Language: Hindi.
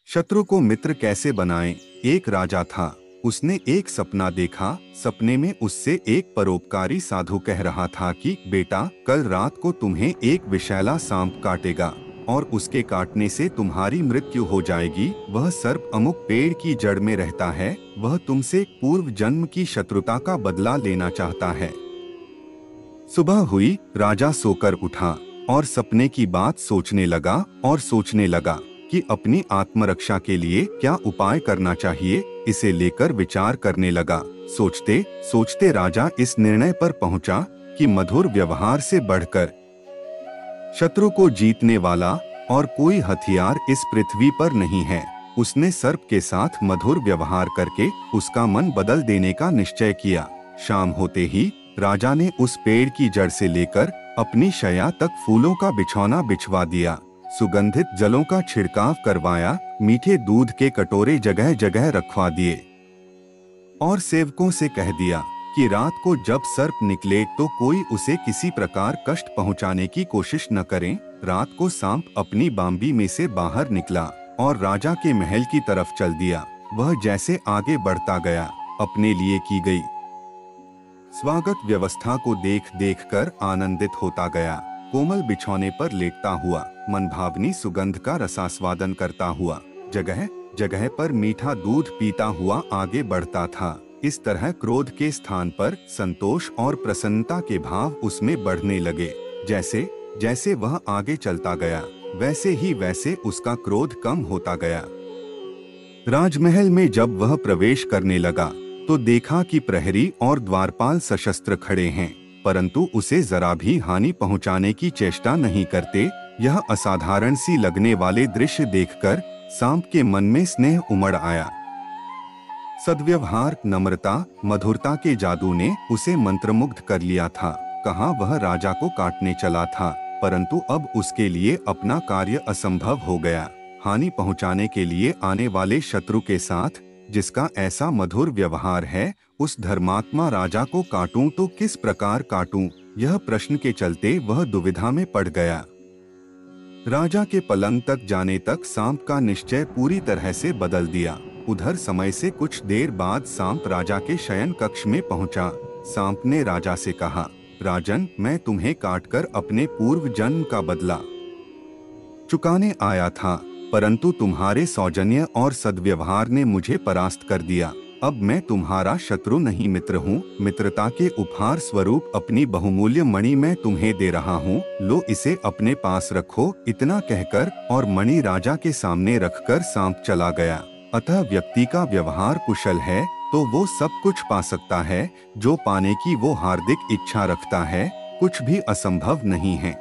शत्रु को मित्र कैसे बनाएं? एक राजा था। उसने एक सपना देखा। सपने में उससे एक परोपकारी साधु कह रहा था कि बेटा, कल रात को तुम्हें एक विषैला सांप काटेगा और उसके काटने से तुम्हारी मृत्यु हो जाएगी। वह सर्प अमुक पेड़ की जड़ में रहता है। वह तुमसे पूर्व जन्म की शत्रुता का बदला लेना चाहता है। सुबह हुई, राजा सोकर उठा और सपने की बात सोचने लगा कि अपनी आत्मरक्षा के लिए क्या उपाय करना चाहिए। इसे लेकर विचार करने लगा। सोचते सोचते राजा इस निर्णय पर पहुंचा कि मधुर व्यवहार से बढ़कर शत्रु को जीतने वाला और कोई हथियार इस पृथ्वी पर नहीं है। उसने सर्प के साथ मधुर व्यवहार करके उसका मन बदल देने का निश्चय किया। शाम होते ही राजा ने उस पेड़ की जड़ से लेकर अपनी शैया तक फूलों का बिछौना बिछवा दिया, सुगंधित जलों का छिड़काव करवाया, मीठे दूध के कटोरे जगह जगह रखवा दिए और सेवकों से कह दिया कि रात को जब सर्प निकले तो कोई उसे किसी प्रकार कष्ट पहुंचाने की कोशिश न करें। रात को सांप अपनी बांबी में से बाहर निकला और राजा के महल की तरफ चल दिया। वह जैसे आगे बढ़ता गया, अपने लिए की गई स्वागत व्यवस्था को देख देख कर आनंदित होता गया। कोमल बिछौने पर लेटता हुआ, मनभावनी सुगंध का रसास्वादन करता हुआ, जगह जगह पर मीठा दूध पीता हुआ आगे बढ़ता था। इस तरह क्रोध के स्थान पर संतोष और प्रसन्नता के भाव उसमें बढ़ने लगे। जैसे जैसे वह आगे चलता गया, वैसे ही वैसे उसका क्रोध कम होता गया। राजमहल में जब वह प्रवेश करने लगा तो देखा कि प्रहरी और द्वारपाल सशस्त्र खड़े हैं, परंतु उसे जरा भी हानि पहुंचाने की चेष्टा नहीं करते। यह असाधारण सी लगने वाले दृश्य देखकर सांप के मन में स्नेह उमड़ आया। सद्व्यवहार, नम्रता, मधुरता के जादू ने उसे मंत्रमुग्ध कर लिया था। कहाँ वह राजा को काटने चला था, परंतु अब उसके लिए अपना कार्य असंभव हो गया। हानि पहुंचाने के लिए आने वाले शत्रु के साथ जिसका ऐसा मधुर व्यवहार है, उस धर्मात्मा राजा को काटूं तो किस प्रकार काटूं, यह प्रश्न के चलते वह दुविधा में पड़ गया। राजा के पलंग तक जाने तक सांप का निश्चय पूरी तरह से बदल दिया। उधर समय से कुछ देर बाद सांप राजा के शयन कक्ष में पहुंचा। सांप ने राजा से कहा, राजन, मैं तुम्हें काटकर अपने पूर्व जन्म का बदला चुकाने आया था, परंतु तुम्हारे सौजन्य और सद्व्यवहार ने मुझे परास्त कर दिया। अब मैं तुम्हारा शत्रु नहीं, मित्र हूँ। मित्रता के उपहार स्वरूप अपनी बहुमूल्य मणि मैं तुम्हें दे रहा हूँ, लो इसे अपने पास रखो। इतना कहकर और मणि राजा के सामने रखकर सांप चला गया। अतः व्यक्ति का व्यवहार कुशल है तो वो सब कुछ पा सकता है। जो पाने की वो हार्दिक इच्छा रखता है, कुछ भी असंभव नहीं है।